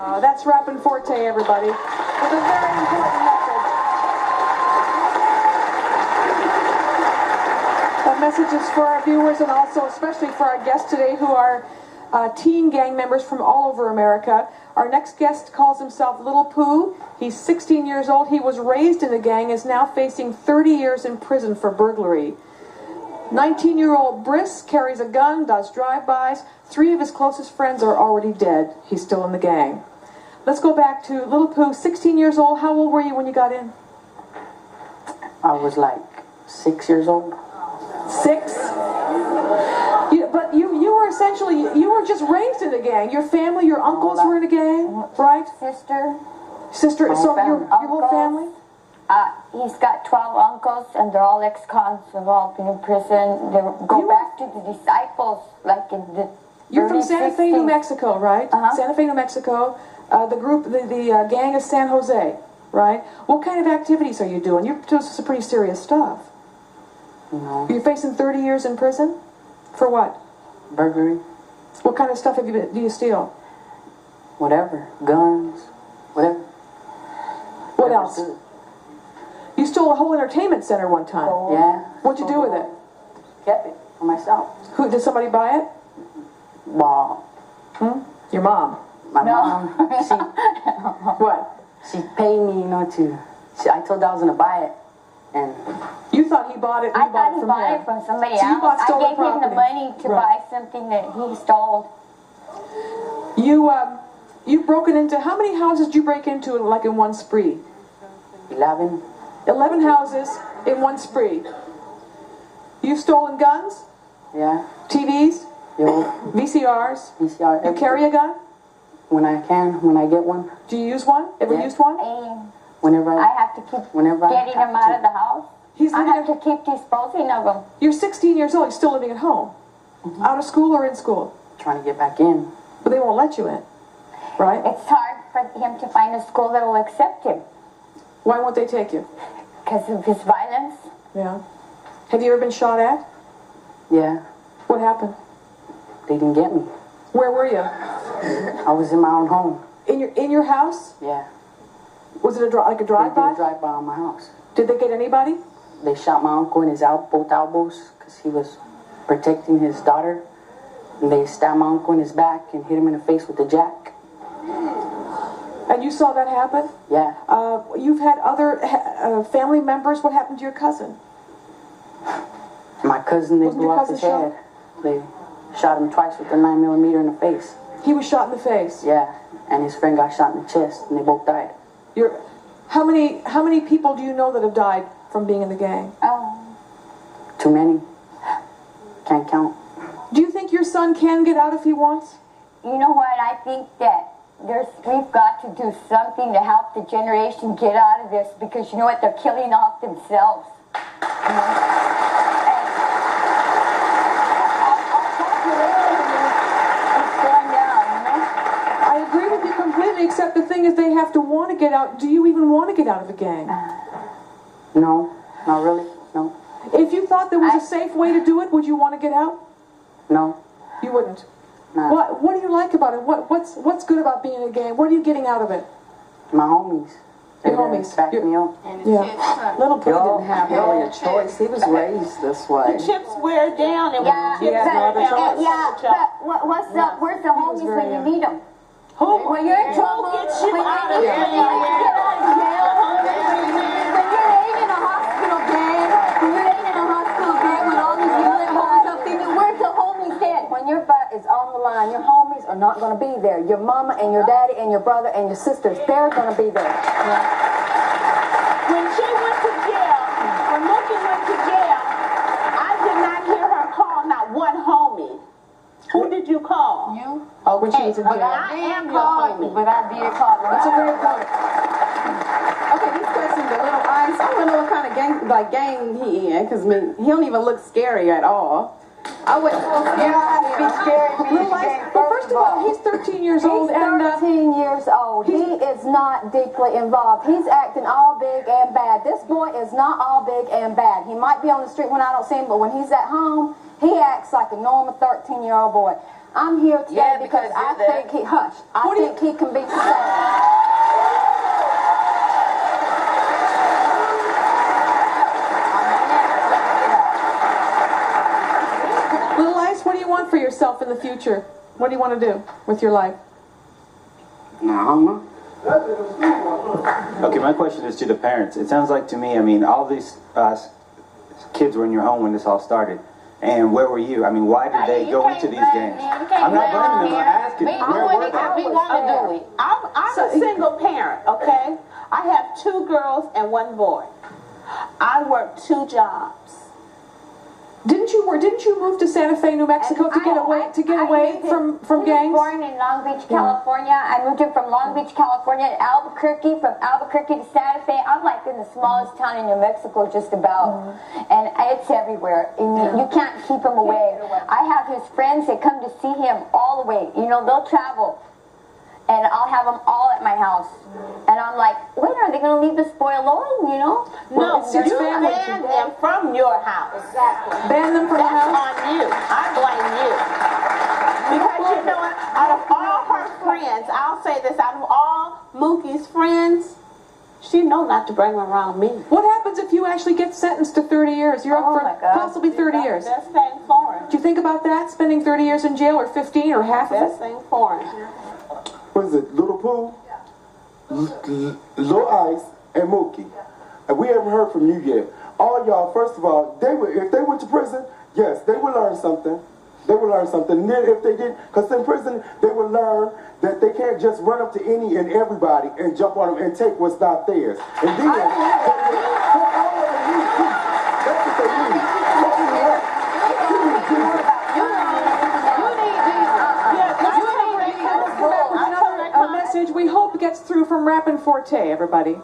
That's Rappin' Forte, everybody, with a very important message. That message is for our viewers and also especially for our guests today who are teen gang members from all over America. Our next guest calls himself Little Pooh. He's 16 years old. He was raised in the gang, is now facing 30 years in prison for burglary. 19-year-old Briss carries a gun, does drive-bys. 3 of his closest friends are already dead. He's still in the gang. Let's go back to Little Pooh, 16 years old. How old were you when you got in? I was like 6 years old. 6? But you were essentially, you were just raised in the gang. Your family, your uncles were in the gang, right? Sister, so your whole family? He's got 12 uncles, and they're all ex-cons. They've all been in prison. They go back to the disciples, like in the You're from Santa Fe, New 60s. Mexico, right? Santa Fe, New Mexico. The group, the gang is San Jose, right? What kind of activities are you doing? You're doing some pretty serious stuff. No. You're facing 30 years in prison? For what? Burglary. What kind of stuff do you steal? Whatever. Guns. Whatever. What else? You stole a whole entertainment center one time. Yeah. What'd you do with it? Kept it for myself. Who, did somebody buy it? Well, Your mom. my mom, What? she paid me, I told her I was going to buy it. And You thought he bought it, and I you bought thought he it from bought him. it from somebody So you else. bought I stolen gave him the property. money to Right. buy something that he stole. You've broken into, how many houses did you break into in one spree? 11. 11 houses in one spree. You've stolen guns, Yeah. TVs, Yo, VCRs. VCR. You carry a gun? When I can, when I get one. Do you use one? Ever Yeah. used one? And Whenever I have to keep Whenever I getting have him out to. of the house. He's I living have to keep disposing of them. You're 16 years old, you're still living at home. Out of school or in school? Trying to get back in. But they won't let you in, right? It's hard for him to find a school that will accept him Why won't they take you? because of his violence. Yeah. Have you ever been shot at? Yeah. What happened? They didn't get me. Where were you? I was in my own home. In your house? Yeah. Was it like a They did drive-by? a drive-by on my house. Did they get anybody? They shot my uncle in his both elbows because he was protecting his daughter. And they stabbed my uncle in his back and hit him in the face with the jack. And you saw that happen? Yeah. You've had other family members. What happened to your cousin? My cousin, they Wasn't blew your off his cousin head. They shot him twice with a 9mm in the face. He was shot in the face. Yeah. And his friend got shot in the chest and they both died. How many people do you know that have died from being in the gang? Too many. Can't count. Do you think your son can get out if he wants? You know what? I think that we've got to do something to help the generation get out of this because you know what? They're killing off themselves. You know? I agree with you completely, except the thing is they have to want to get out. Do you even want to get out of the gang? No. Not really. No. If you thought there was a safe way to do it, would you want to get out? No. You wouldn't. No. What do you like about it? What's good about being in a gang? What are you getting out of it? My homies. Your homies. Back me up. Yeah. Little Pooh didn't have really a choice. He was raised this way. The chips wear down and Yeah, He had no other choice. what's up? Where's the homies very when you young. need them? When you're in trouble, Who gets you when out of you jail? get out of jail, when you're laying in a hospital bed, when all these bullet holes up in you, where's the homies then? When your butt is on the line, your homies are not going to be there. Your mama and your daddy and your brother and your sisters, they're going to be there. When she went to jail, when Mookie went to jail, I did not hear her call not one homie. Who did you call? You? When she was in But jail. I am your homie. But I did call her. That's a great point. Okay, these questions are a little honest. I want to know what kind of gang he in, because he don't even look scary at all. I would. Be scary. Little Ice, well, first of all, he's 13 years old, He's 13 years old. He is not deeply involved. He's acting all big and bad. This boy is not all big and bad. He might be on the street when I don't see him, but when he's at home, he acts like a normal 13-year-old boy. I'm here today Yeah, because I because you're think he, hush, I think he can be saved. Little Ice, what do you want for yourself in the future? What do you want to do with your life? No, I don't know. Okay, my question is to the parents. It sounds like to me, I mean, all these kids were in your home when this all started. And where were you? I mean, why did they go into these games? I'm not blaming them, I'm asking. Where were they? We want to do it. I'm a single parent, okay? I have 2 girls and 1 boy. I work 2 jobs. Didn't you move to Santa Fe, New Mexico to get away from gangs? I was born in Long Beach, California. I moved here from Long Beach, California to Albuquerque, from Albuquerque to Santa Fe. I'm like in the smallest town in New Mexico just about. And it's everywhere. And you can't keep him away. I have his friends that come to see him all the way. You know, they'll travel. And I'll have them all at my house. And I'm like, when are they going to leave this boy alone, you know? No, you ban them from your house. Exactly. Ban them from the house? That's on you. I blame you. Because you know what? Out of all her friends, I'll say this, out of all Mookie's friends, she know not to bring them around me. What happens if you actually get sentenced to 30 years? You're up for possibly 30 years. Best thing for him. Do you think about that? Spending 30 years in jail or 15 or half of it? Best thing for him. What is it? Little Pooh, Little Ice, and Mookie. And we haven't heard from you yet. All y'all, first of all, if they went to prison, yes, they would learn something. They would learn something. And then if they didn't, because in prison, they would learn that they can't just run up to any and everybody and jump on them and take what's not theirs. And then, that's what they need. We hope gets through from Rappin' Forte, everybody.